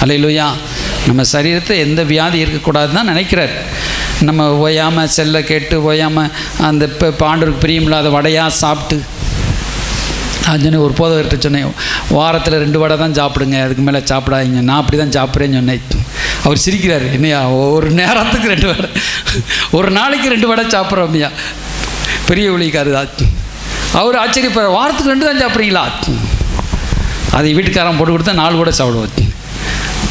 அல்லேலூயா. நம்ம சரீரத்தை எந்த வியாதி இருக்கக்கூடாதுன்னு தான் நினைக்கிறார். நம்ம ஓயாமல் செல்ல கேட்டு ஓயாமல் அந்த இப்போ ஆண்டவருக்கு பிரியமில்லாத வடையாக சாப்பிட்டு சொன்னேன். ஒரு போதகர்கிட்ட சொன்னேன், வாரத்தில் 2 வடை தான் சாப்பிடுங்க, அதுக்கு மேலே சாப்பிடாதீங்க. நான் அப்படி தான் சாப்பிட்றேன்னு சொன்னேன். அவர் சிரிக்கிறார். என்னையா ஒரு நேரத்துக்கு 2 வடை, ஒரு நாளைக்கு 2 வடை சாப்பிட்றோம்யா, பெரிய ஒளிக்காரு தான். அவர் ஆச்சரியப்படுறார். வாரத்துக்கு 2 தான் சாப்பிட்றீங்களா? அதை வீட்டுக்காரன் போட்டு கொடுத்தா 4 கூட சாப்பிடுவோம்.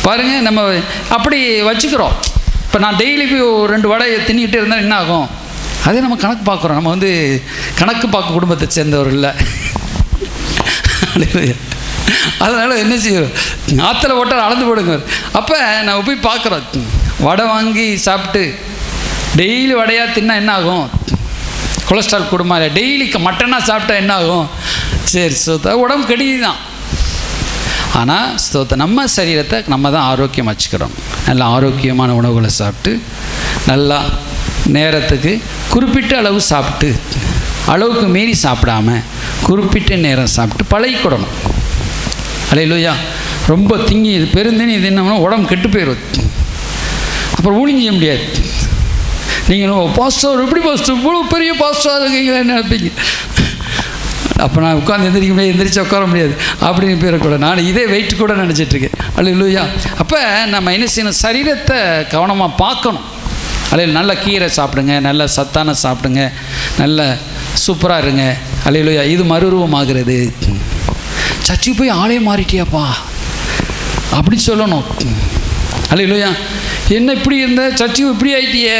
பாருங்கள், நம்ம அப்படி வச்சுக்கிறோம். இப்போ நான் டெய்லி போய் 2 வடை தின்னிக்கிட்டே இருந்தால் என்ன ஆகும்? அதே நம்ம கணக்கு பார்க்குறோம். நம்ம கணக்கு பார்க்க குடும்பத்தை சேர்ந்தவர் இல்லை. அதனால் என்ன செய்யறோம்? ஆற்றுல போட்டால் அளந்து போடுங்க. அப்போ நம்ம போய் பார்க்குறோம், வடை வாங்கி சாப்பிட்டு டெய்லி வடையாக தின்னா என்ன ஆகும்? கொலஸ்ட்ரால் கூடுமா? இல்லை டெய்லி மட்டனாக சாப்பிட்டா என்ன ஆகும்? சரி, உடம்பு கெடுதி தான். ஆனால் நம்ம சரீரத்தை நம்ம தான் ஆரோக்கியம் வச்சுக்கிறோம். நல்லா ஆரோக்கியமான உணவுகளை சாப்பிட்டு, நல்லா நேரத்துக்கு குறிப்பிட்ட அளவு சாப்பிட்டு, அளவுக்கு மீறி சாப்பிடாம குறிப்பிட்ட நேரம் சாப்பிட்டு பழகிக்கிடணும். அல்லேலூயா. ரொம்ப திங்கி பெருந்தினி இது என்னன்னா உடம்பு கெட்டு போயிடும். அப்புறம் ஊழியம் செய்ய முடியாது. நீங்கள் பாஸ்டர் எப்படி பாஸ்டர் இவ்வளோ பெரிய பாஸ்டராக இருக்கீங்களேன்னு நினைப்பீங்க. அப்போ நான் உட்காந்து எந்திரிச்சு உட்கார முடியாது அப்படின்னு பேரக்கூட நான் இதே வெயிட் கூட நினச்சிட்ருக்கேன். அல்லேலூயா. அப்போ நம்ம என்ன செய்யணும்? சரீரத்தை கவனமாக பார்க்கணும். அல்லேலூயா. நல்ல கீரை சாப்பிடுங்க, நல்ல சத்தான சாப்பிடுங்க, நல்ல சூப்பராக இருங்க. அல்லேலூயா. இது மறுரூபமாகிறது. சர்ச்சுக்கு போய் ஆளே மாறிட்டியாப்பா அப்படி சொல்லணும். அல்லேலூயா. என்ன இப்படி இருந்த சர்ச்சுக்கு இப்படி ஆகிட்டியே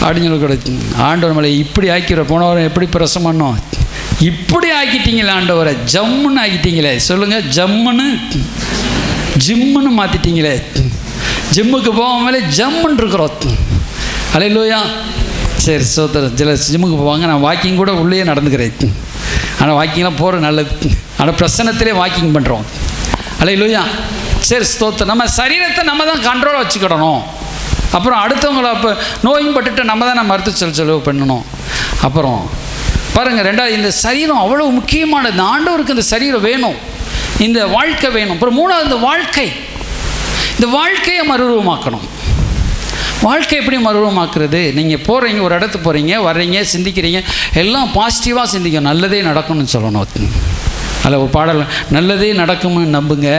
அப்படின்னு சொல்லக்கூடாது. ஆண்டவர் நம்மளை இப்படி ஆக்கிற போனவரை எப்படி பிரசம் பண்ணோம்? இப்படி ஆக்கிட்டீங்களே ஆண்டவரை, ஜம்முன்னு ஆக்கிட்டீங்களே. சொல்லுங்கள், ஜிம்முன்னு மாற்றிட்டீங்களே. ஜிம்முக்கு போகாமலே ஜம்முன்னு இருக்கிறோம். அல்லேலூயா. சரி, சோதரர் சில ஜிம்முக்கு போவாங்க. நான் வாக்கிங் கூட உள்ளே நடந்துக்கிறேன். ஆனால் வாக்கிங்லாம் போகிற நல்லது. ஆனால் பிரசன்னத்திலே வாக்கிங் பண்ணுறோம். அல்லேலூயா. சரி, ஸ்தோத்திரம். நம்ம சரீரத்தை நம்ம தான் கண்ட்ரோலாக வச்சுக்கிடணும். அப்புறம் அடுத்தவங்களை அப்போ நோயும் பட்டுட்டு நம்ம தான் நம்ம மருத்துவ செலவு பண்ணணும். அப்புறம் பாருங்கள், 2வது இந்த சரீரம் அவ்வளோ முக்கியமானது. இந்த ஆண்டவருக்கு இந்த சரீரம் வேணும், இந்த வாழ்க்கை வேணும். அப்புறம் 3வது இந்த வாழ்க்கையை மறுரூபமாக்கணும். வாழ்க்கை எப்படி மறுரூபமாக்குறது? நீங்கள் போகிறீங்க, ஒரு இடத்துக்கு போகிறீங்க, வர்றீங்க, சிந்திக்கிறீங்க, எல்லாம் பாசிட்டிவாக சிந்திக்கும். நல்லதே நடக்கும்னு சொல்லணும். அதில் ஒரு பாடல், நல்லதே நடக்கும்னு நம்புங்க.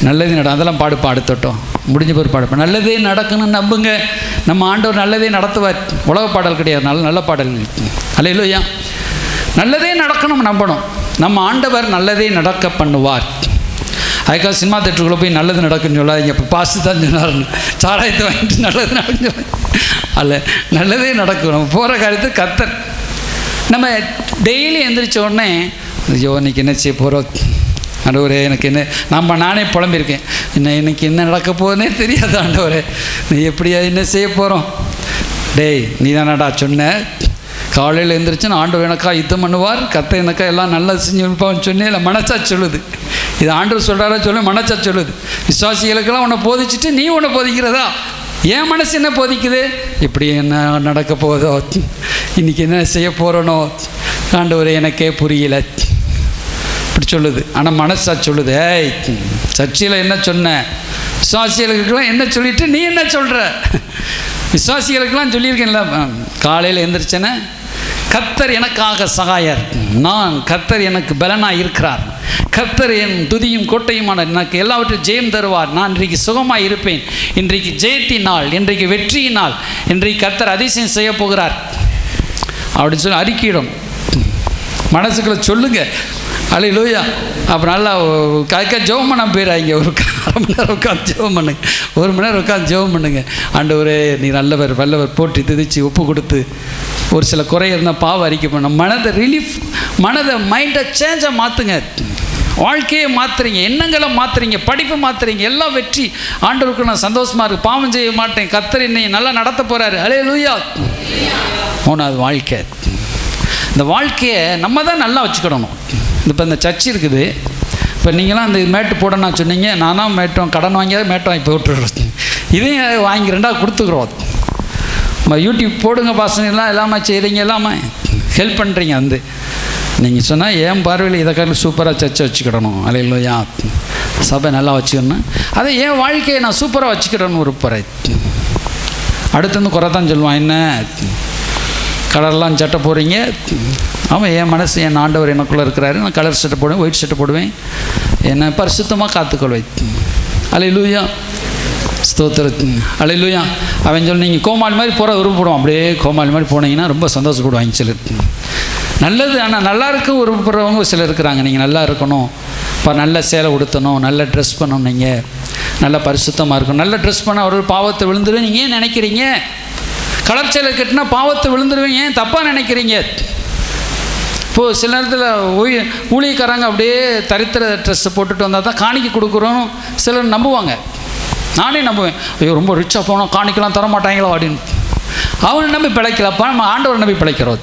நல்லதே அதெல்லாம் பாடுத்தோட்டம் முடிஞ்ச பேர் பாடுப்பேன். நல்லதே நடக்குன்னு நம்புங்க, நம்ம ஆண்டவர் நல்லதே நடத்துவார். உலக பாடல் கிடையாது, நல்ல பாடல். அல்லேலூயா. நல்லதே நடக்கணும் நம்பணும். நம்ம ஆண்டவர் நல்லதே நடக்க பண்ணுவார். அதுக்காக சினிமா தேட்டருக்குள்ளே போய் நல்லது நடக்குன்னு சொல்லாதீங்க. இப்போ பாஸ்ட் தான் சொன்னார்னு சாராயத்தை வாங்கிட்டு நல்லது நடக்கும் அல்ல, நல்லதே நடக்கும். நம்ம போகிற காரியத்தை கர்த்தர். நம்ம டெய்லி எந்திரிச்ச உடனே ஐயோ இன்றைக்கி என்ன செய்ய போகிறோம், ஆண்டவரே எனக்கு என்ன, நானே புலம்பியிருக்கேன், இன்னைக்கு என்ன நடக்க போகுதுன்னே தெரியாது ஆண்டவரே, நீ எப்படியா என்ன செய்ய போகிறோம். டேய் நீ தானடா சொன்ன, காலையில் எழுந்திரிச்சுன்னு ஆண்டவர் எனக்கா யுத்தம் பண்ணுவார், கர்த்தர் எனக்கா எல்லாம் நல்லா செஞ்சு வைப்பான்னு சொன்னேன். இல்லை மனசா சொல்லுது, இது ஆண்டவர் சொல்கிறாரா சொல்லு, மனசா சொல்லுது. விசுவாசிகளுக்கெல்லாம் உன்னை போதிச்சுட்டு நீ உன்னை போதிக்கிறதா? என் மனசு என்ன போதிக்குது, இப்படி என்ன நடக்க போதோ, இன்றைக்கி என்ன செய்ய போகிறனோ ஆண்டவரே எனக்கே புரியல இப்படி சொல்லுது. ஆனால் மனசா சொல்லுது, ஏய் சர்ச்சையில் என்ன சொன்ன, விசுவாசிகளுக்கெல்லாம் என்ன சொல்லிட்டு நீ என்ன சொல்கிற? விசுவாசிகளுக்கெல்லாம் சொல்லியிருக்கேன்ல, காலையில் எழுந்திரிச்சேன்னு கர்த்தர் எனக்காக சகாயர், நான் கர்த்தர் எனக்கு பலனாக இருக்கிறார், கர்த்தர் என் துதியும் கோட்டையுமான எனக்கு எல்லாவற்றையும் ஜெயம் தருவார், நான் இன்றைக்கு சுகமாக இருப்பேன், இன்றைக்கு ஜெயத்தினால், இன்றைக்கு வெற்றியினால், இன்றைக்கு கர்த்தர் அதிசயம் செய்ய போகிறார் அப்படின்னு சொல்லி அறிக்கையிடும். மனசுக்குள்ள சொல்லுங்க அல்லேலூயா. அப்புறம் நல்லா அதுக்காக ஜெபம் பண்ண போயிடாங்க. ஒரு 1/2 மணி நேரம் உட்காந்து ஜெபம் பண்ணுங்க, 1 மணி நேரம் உட்காந்து ஜெபம் பண்ணுங்க. ஆண்டவரே நீ நல்லவர் வல்லவர் போற்றி திதிச்சு ஒப்பு கொடுத்து ஒரு சில குறை இருந்தால் பாவ அறிக்கை பண்ண மனதை ரிலீஃப், மனதை மைண்டை சேஞ்சாக மாற்றுங்க. வாழ்க்கையை மாற்றுறீங்க, எண்ணங்களை மாற்றுறீங்க, படிப்பு மாற்றுறீங்க, எல்லாம் வெற்றி. ஆண்டவருக்கு நான் சந்தோஷமாக இருக்கு, பாவம் செய்ய மாட்டேன், கர்த்தர் என்னை நல்லா நடத்த போகிறாரு. அல்லேலூயா. 3வது வாழ்க்கை. இந்த வாழ்க்கையை நம்ம தான் நல்லா வச்சுக்கிடணும். இப்போ இந்த சர்ச் இருக்குது, இப்போ நீங்களாம் அந்த மேட்டு போடணும்னா சொன்னீங்க, நான் தான் மேட்டோம் கடன் வாங்கியாவது மேட்டோம் வாங்கி போட்டுடுறது, இதையும் வாங்கி 2ஆக கொடுத்துக்குறோம். நம்ம யூடியூப் போடுங்க பாசங்கள்லாம் எல்லாமே செய்கிறீங்க, எல்லாமே ஹெல்ப் பண்ணுறீங்க. வந்து நீங்கள் சொன்னால் என் பார்வையில் இதை காரணம் சூப்பராக சர்ச்சை வச்சுக்கிடணும். அல்லேலூயா. சபை நல்லா வச்சுக்கணும். அதை என் வாழ்க்கையை நான் சூப்பராக வச்சுக்கிடணும். ஒரு பறை அடுத்து வந்து குறை தான் சொல்லுவான், என்ன கலர்லாம் சட்டை போடுறீங்க. ஆமாம், என் மனசு என் ஆண்டவர் எனக்குள்ளே இருக்கிறாரு, நான் கலர் சட்டை போடுவேன், ஒயிட் சட்டை போடுவேன், என்னை பரிசுத்தமாக காத்துக்கொள்வேன். அல்லேலூயா. ஸ்தோத்திரம். அல்லேலூயா. அவன் சொல்லி நீங்கள் கோமாளி மாதிரி போகிற விருப்பப்படுவான். அப்படியே கோமாளி மாதிரி போனீங்கன்னா ரொம்ப சந்தோஷப்படுவாங்க சிலர். நல்லது, ஆனால் நல்லா இருக்க விருப்பப்படுறவங்க சிலர் இருக்கிறாங்க. நீங்கள் நல்லா இருக்கணும், இப்போ நல்ல சேலை உடுத்தணும், நல்ல ட்ரெஸ் பண்ணணும், நீங்கள் நல்லா பரிசுத்தமாக இருக்கணும். நல்ல ட்ரெஸ் பண்ண ஒரு பாவத்தை விழுந்துடும். நீங்கள் ஏன் நினைக்கிறீங்க? கலர் சேலை கட்டினா பாவத்தை விழுந்துருவீங்க, ஏன் தப்பாக நினைக்கிறீங்க? இப்போது சில நேரத்தில் ஊழியக்காரங்க அப்படியே தரித்திர ட்ரெஸ்ஸை போட்டுட்டு வந்தால் தான் காணிக்கை கொடுக்குறோம் சிலர் நம்புவாங்க. நானே நம்புவேன், ஐயோ ரொம்ப ரிச்சாக போனோம் காணிக்கலாம் தர மாட்டாங்களோ அப்படின்னு. அவனை நம்பி பிழைக்கலப்பா, நம்ம ஆண்டவரை நம்பி பிழைக்கிறோம்.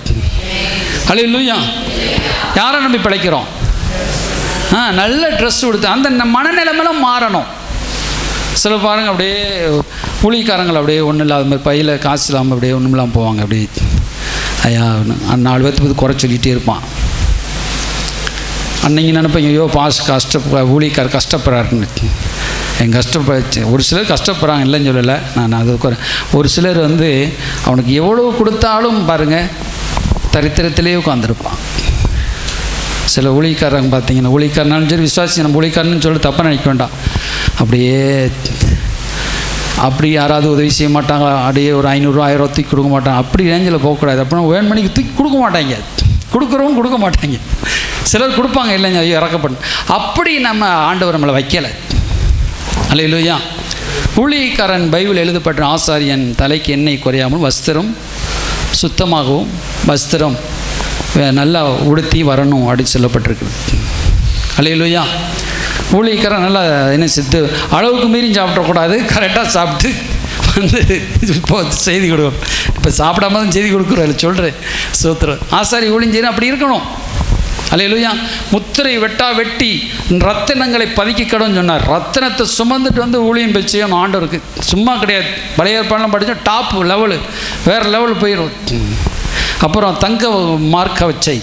அல்லேலூயா. யாரை நம்பி பிழைக்கிறோம்? நல்ல ட்ரெஸ் கொடுத்து அந்த மனநிலைமைலாம் மாறணும். சில பாருங்கள் அப்படியே ஊழியக்காரங்கள் அப்படியே ஒன்றும் இல்லாத மாதிரி பையில் காசு இல்லாமல் அப்படியே ஒன்றும் இல்லாமல் போவாங்க. அப்படியே ஐயா 4 பேர்த்துக்கு குறை சொல்லிகிட்டே இருப்பான். அன்னைக்கு நினைப்பேன், ஐயோ பாஸ் ஊழியக்கார கஷ்டப்படுறாருன்னு. என் கஷ்டப்பட்டு ஒரு சிலர் கஷ்டப்படுறாங்க, இல்லைன்னு சொல்லலை நான். அது ஒரு சிலர் வந்து அவனுக்கு எவ்வளோ கொடுத்தாலும் பாருங்கள் தரித்திரத்திலே உட்காந்துருப்பான். சில ஊழியக்காரங்க பார்த்தீங்கன்னா, ஊழியக்காரனாலும் சரி விசுவாசி, நம்ம ஊழியக்காரன்னு சொல்லி தப்பாக நினைக்க வேண்டாம். அப்படியே அப்படி யாராவது உதவி செய்ய மாட்டாங்க, அப்படியே ஒரு 500 1000 தூக்கி கொடுக்க மாட்டாங்க. அப்படி ரேஞ்சில் போகக்கூடாது. அப்படின்னா வேணுமணிக்கு தூக்கி கொடுக்க மாட்டாங்க, கொடுக்குறவங்க கொடுக்க மாட்டாங்க. சிலர் கொடுப்பாங்க, இல்லைங்க ஐயோ இறக்கப்படும். அப்படி நம்ம ஆண்டவர் நம்மளை வைக்கலை. அல்லேலூயா. ஊழியக்காரன் பைபிள் எழுதப்பட்ட ஆசாரியன் தலைக்கு எண்ணெய் குறையாமல் வஸ்திரம் சுத்தமாகவும் வஸ்திரம் நல்லா உடுத்தி வரணும் அப்படின்னு சொல்லப்பட்டிருக்கு. அல்லேலூயா. ஊழியக்காரன் நல்லா என்ன சித்து அளவுக்கு மீறி சாப்பிடக்கூடாது, கரெக்டாக சாப்பிட்டு வந்து இப்போ செய்தி கொடுக்கணும். இப்போ சாப்பிடாம தான் செய்தி கொடுக்குறோம், இல்லை சொல்கிறேன். சூத்திரம். ஆசாரி ஊழியஞ்சேரி அப்படி இருக்கணும். அல்லேலூயா. முத்திரை வெட்டி ரத்தினங்களை பதிக்கணும்னு சொன்னார். ரத்தினத்தை சுமந்துட்டு வந்து ஊழியம் செய்யணும் ஆண்டவருக்கு. சும்மா கிடையாது. பழைய ஏற்பாடுலாம் படித்தா டாப் லெவலு, வேறு லெவலு போயிடும். அப்புறம் தங்க மார்க்க வச்சை.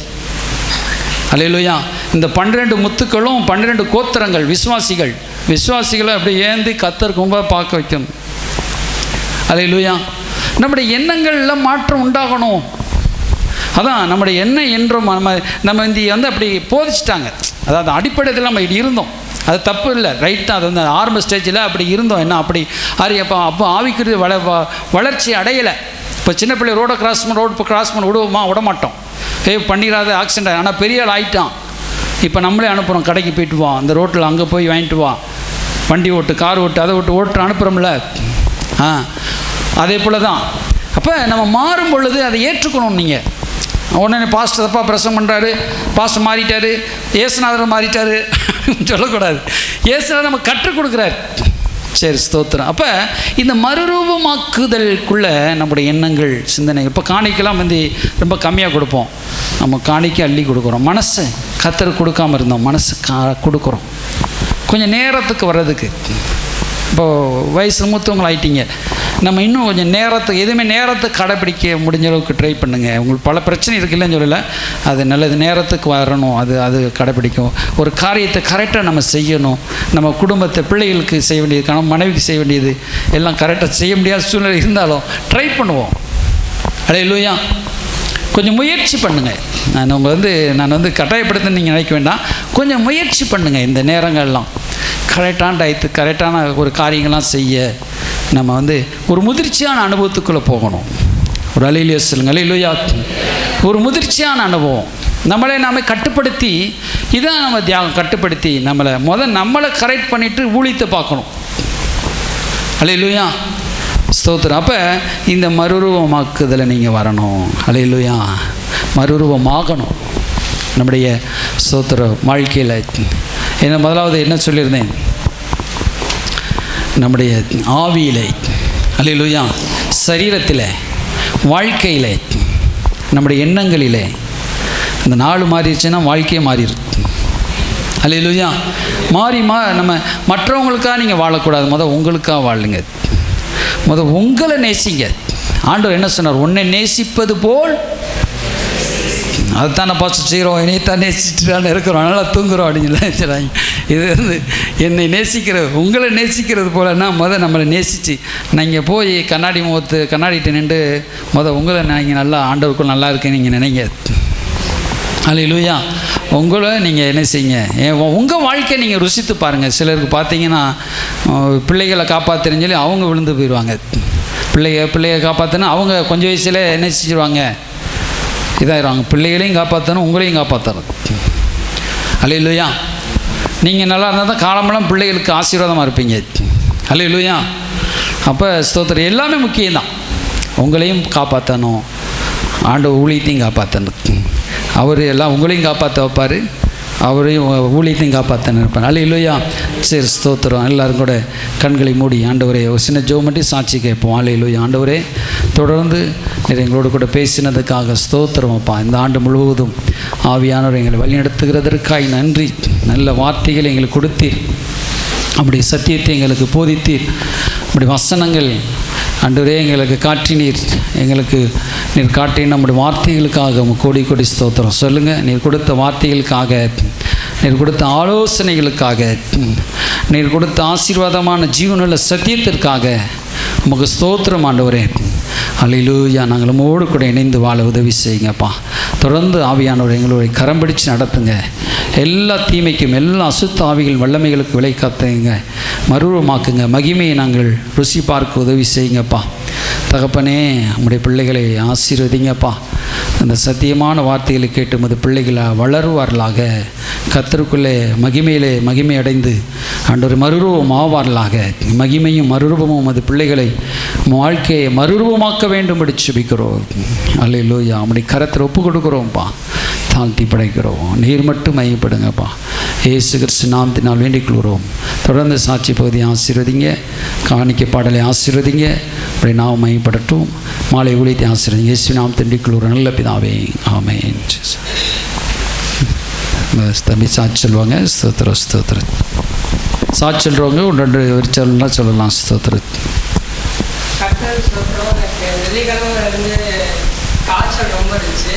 அல்லேலூயா. இந்த 12 முத்துக்களும் 12 கோத்திரங்கள் விசுவாசிகளை அப்படி ஏந்தி கர்த்தருக்கு முன்பாக பார்க்க வைக்கணும். அல்லேலூயா. நம்முடைய எண்ணங்கள்லாம் மாற்றம் உண்டாகணும். அதான் நம்முடைய எண்ணம் என்றும் நம்ம இந்த வந்து அப்படி போதிச்சிட்டாங்க. அதாவது அடிப்படையில் நம்ம இப்படி இருந்தோம், அது தப்பு இல்லை, ரைட் தான். அது வந்து ஆரம்ப ஸ்டேஜில் அப்படி இருந்தோம். என்ன அப்படி அப்போ ஆவிக்குரிய வளர்ச்சி அடையலை. இப்போ சின்ன பிள்ளை ரோடு கிராஸ் பண்ண விட மாட்டோம். பண்ணிடாத ஆக்சிடென்ட். ஆனால் பெரிய ஆள் ஆகிட்டான். இப்போ நம்மளே அனுப்புகிறோம், கடைக்கு போயிட்டு வா, அந்த ரோட்டில் அங்கே போய் வாங்கிட்டு வா, வண்டி ஓட்டு, கார் ஓட்டு, அதை ஓட்டு அனுப்புகிறோம்ல. அதே போல் தான். அப்போ நம்ம மாறும் பொழுது அதை ஏற்றுக்கணும். நீங்கள் உடனே பாஸ்டர் தப்பாக பிரசங்கம் பண்ணுறாரு, பாஸ்டர் மாறிட்டார், ஏசுநாதர் மாறிட்டார் சொல்லக்கூடாது. ஏசுநாதர் நம்ம கற்றுக் கொடுக்குறாரு. சரி, ஸ்தோத்திரம். அப்போ இந்த மறுரூபமாக்குதலுக்குள்ளே நம்முடைய எண்ணங்கள் சிந்தனைகள். இப்போ காணிக்கெல்லாம் வந்து ரொம்ப கம்மியாக கொடுப்போம், நம்ம காணிக்கை அள்ளி கொடுக்குறோம். மனசை கர்த்தருக்கு கொடுக்காமல் இருந்தோம், மனசு கொடுக்குறோம். கொஞ்சம் நேரத்துக்கு வர்றதுக்கு. இப்போது வயசு மூத்தவங்கள் ஆகிட்டீங்க, நம்ம இன்னும் கொஞ்சம் எதுவுமே நேரத்துக்கு கடைப்பிடிக்க முடிஞ்ச அளவுக்கு ட்ரை பண்ணுங்கள். உங்களுக்கு பல பிரச்சனை இருக்குல்லன்னு சொல்லலை, அது நல்லது, நேரத்துக்கு வரணும், அது கடைப்பிடிக்கும். ஒரு காரியத்தை கரெக்டாக நம்ம செய்யணும். நம்ம குடும்பத்தை, பிள்ளைகளுக்கு செய்ய வேண்டியது, கணவன் மனைவிக்கு செய்ய வேண்டியது எல்லாம் கரெக்டாக செய்ய முடியாத சூழ்நிலை இருந்தாலும் ட்ரை பண்ணுவோம். அல்லேலூயா. கொஞ்சம் முயற்சி பண்ணுங்கள். நான் வந்து கட்டாயப்படுத்த நீங்கள் நினைக்க வேண்டாம். கொஞ்சம் முயற்சி பண்ணுங்கள். இந்த நேரங்கள்லாம் கரெக்டான டயத்துக்கு கரெக்டான ஒரு காரியங்கள்லாம் செய்ய நம்ம வந்து ஒரு முதிர்ச்சியான அனுபவத்துக்குள்ளே போகணும். ஒரு அல்லேலூயா சொல்லுங்கள். அல்லேலூயா. ஒரு முதிர்ச்சியான அனுபவம். நம்மளை நாம் கட்டுப்படுத்தி, இதான் நம்ம தியாகம், கட்டுப்படுத்தி நம்மளை கரெக்ட் பண்ணிவிட்டு ஊழியத்தை பார்க்கணும். அல்லேலூயா. ஸ்தோத்திரம். அப்போ இந்த மறுரூபமாக்குதலை நீங்கள் வரணும். அல்லேலூயா. மறுரூபமாகணும் நம்முடைய ஸ்தோத்திர வாழ்க்கையில். என்ன முதலாவது என்ன சொல்லியிருந்தேன்? நம்முடைய ஆவியில், அல்லேலூயா, சரீரத்தில், வாழ்க்கையில், நம்முடைய எண்ணங்களில் இந்த நாள் மாறிடுச்சுன்னா வாழ்க்கையே மாறிடுது. அல்லேலூயா. நம்ம மற்றவங்களுக்காக நீங்கள் வாழக்கூடாது, உங்களுக்காக வாழுங்க. உங்களை நேசிங்க. ஆண்டவர் என்ன சொன்னார்? உன்னை நேசிப்பது போல். அதுதான் நான் பார்த்து செய்கிறோம். என்னைத்தான் நேசிச்சுட்டு இருக்கிறோம், நல்லா தூங்குறோம் அப்படின்னு நினைச்சிடாங்க. இது வந்து என்னை உங்களை நேசிக்கிறது போலன்னா நம்மளை நேசித்து நீங்கள் போய் கண்ணாடிகிட்ட நின்று உங்களை நீங்கள் நல்லா ஆண்டவருக்குள் நல்லா இருக்குன்னு நீங்கள் நினைங்க. அல்லேலூயா. உங்களை நீங்கள் என்ன செய்யுங்க, உங்கள் வாழ்க்கையை நீங்கள் ருசித்து பாருங்கள். சிலருக்கு பார்த்தீங்கன்னா பிள்ளைகளை காப்பாற்றுறேன்னு சொல்லி அவங்க விழுந்து போயிடுவாங்க. பிள்ளையை காப்பாற்றினா அவங்க கொஞ்சம் வயசில் என்ன செஞ்சிருவாங்க, இதாகிடுவாங்க. பிள்ளைகளையும் காப்பாற்றணும், உங்களையும் காப்பாற்றணும். அல்லேலூயா. நீங்கள் நல்லா இருந்தால் தான் காலமெல்லாம் பிள்ளைகளுக்கு ஆசீர்வாதமாக இருப்பீங்க. அல்லேலூயா. அப்போ ஸ்தோத்திரம் எல்லாமே முக்கியம்தான். உங்களையும் காப்பாற்றணும், ஆண்டவர் ஊழியத்தையும் காப்பாற்றணும். அவர் எல்லாம் உங்களையும் காப்பாற்ற வைப்பார், அவரையும் ஊழியத்தையும் காப்பாற்றணும் இருப்பார். அல்லேலூயா. சரி, ஸ்தோத்திரம். எல்லோரும் கூட கண்களை மூடி ஆண்டவரே ஒரு சின்ன ஜெபம் பண்ணி சாட்சி கேட்போம். அல்லேலூயா. ஆண்டவரே, தொடர்ந்து எங்களோடு கூட பேசினதுக்காக ஸ்தோத்திரம் அப்பா. இந்த ஆண்டு முழுவதும் ஆவியானவர் எங்களை வழிநடத்துகிறதற்காய் நன்றி. நல்ல வார்த்தைகளை எங்களுக்கு கொடுத்தீர், அப்படி சத்தியத்தை எங்களுக்கு போதித்தீர், அப்படி வசனங்கள் ஆண்டவரே எங்களுக்கு காட்டினீர். நீர் காட்டின நம்முடைய வார்த்தைகளுக்காக கோடி கோடி ஸ்தோத்திரம். சொல்லுங்கள், நீர் கொடுத்த வார்த்தைகளுக்காக, நீர் கொடுத்த ஆலோசனைகளுக்காக, நீர் கொடுத்த ஆசீர்வாதமான ஜீவனுள்ள சத்தியத்திற்காக உமக்கு ஸ்தோத்திரம் ஆண்டவரே. அல்லேலூயா. நாங்கள் நம்மோடு கூட இணைந்து வாழ உதவி செய்யுங்கப்பா. தொடர்ந்து ஆவியானவர் எங்களுடைய கரம் பிடிச்சு நடத்துங்க. எல்லா தீமைக்கும், எல்லா அசுத்த ஆவிகள் வல்லமைகளுக்கு விலை காத்துங்க, மறுரூபமாக்குங்க. மகிமையை நாங்கள் ருசி பார்க்க உதவி செய்யுங்கப்பா. தகப்பனே, நம்முடைய பிள்ளைகளை ஆசீர்வதிங்கப்பா. அந்த சத்தியமான வார்த்தைகளை கேட்டு மது பிள்ளைகளை வளருவார்களாக, கர்த்தருக்குள்ளே மகிமை அடைந்து ஆண்டவர் மறுரூபம் ஆவார்களாக. மகிமையும் மறுரூபமும் அது பிள்ளைகளை வாழ்க்கையை மறுரூபமாக்க வேண்டும் ஜெபிக்கிறோம். அல்லேலூயா. நம்முடைய கரத்தில் ஒப்பு கொடுக்குறோம்ப்பா, தாழ்த்தி படைக்கிறோம். நீர் மட்டும் மையப்படுங்கப்பா. இயேசு கிறிஸ்து நாமத்தினால் வேண்டிக் கொள்கிறோம். தொடர்ந்து சாட்சி பகுதியை ஆசீர்வதிங்க, காணிக்கை பாடலை ஆசீர்வதிங்க, அப்படி நாம் மையப்படட்டும். மாலை ஊழியத்தை ஆசீர்வதிங்க. இயேசு நாம் வேண்டிக் கொள்கிறோம் நல்ல பிதாவே, ஆமென். தம்பி சாட்சி சொல்லுவாங்க. ஸ்தோத்திரம் ஸ்தோத்திரம். சாட்சி சொல்கிறவங்க ஒன்று ரெண்டு விரிச்சல்லாம் சொல்லலாம். ஸ்தோத்திரம். காய்ச்சல் ரொம்ப இருந்துச்சு.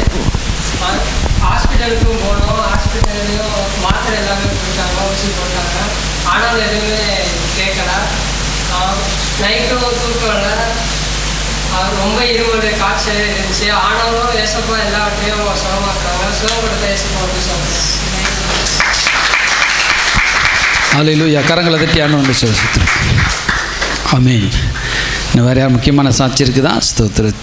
ஹாஸ்பிட்டலுக்கும் போனோம். ஹாஸ்பிட்டல்லையும் மாத்திரை எல்லாமே கொடுத்தாங்க, ஊசி போட்டாங்க. ஆனாலும் எதுவுமே கேட்கல. நைட்டும் தூக்கம் இல்லை, ரொம்ப இருமல் காய்ச்சல் இருந்துச்சு. ஆனாலும் ஏசப்பா எல்லாவற்றையும் சுகமாக்குறாங்க. சுகப்படுத்த ஏசப்பா வந்து சொல்கிறேன். அல்லேலூயா. கரங்களை தட்டி ஆண்டவரை சொல்லு. ஆமென். இன்னும் வேறு யார் முக்கியமான சாட்சி இருக்குதா? ஸ்தோத்திரம்.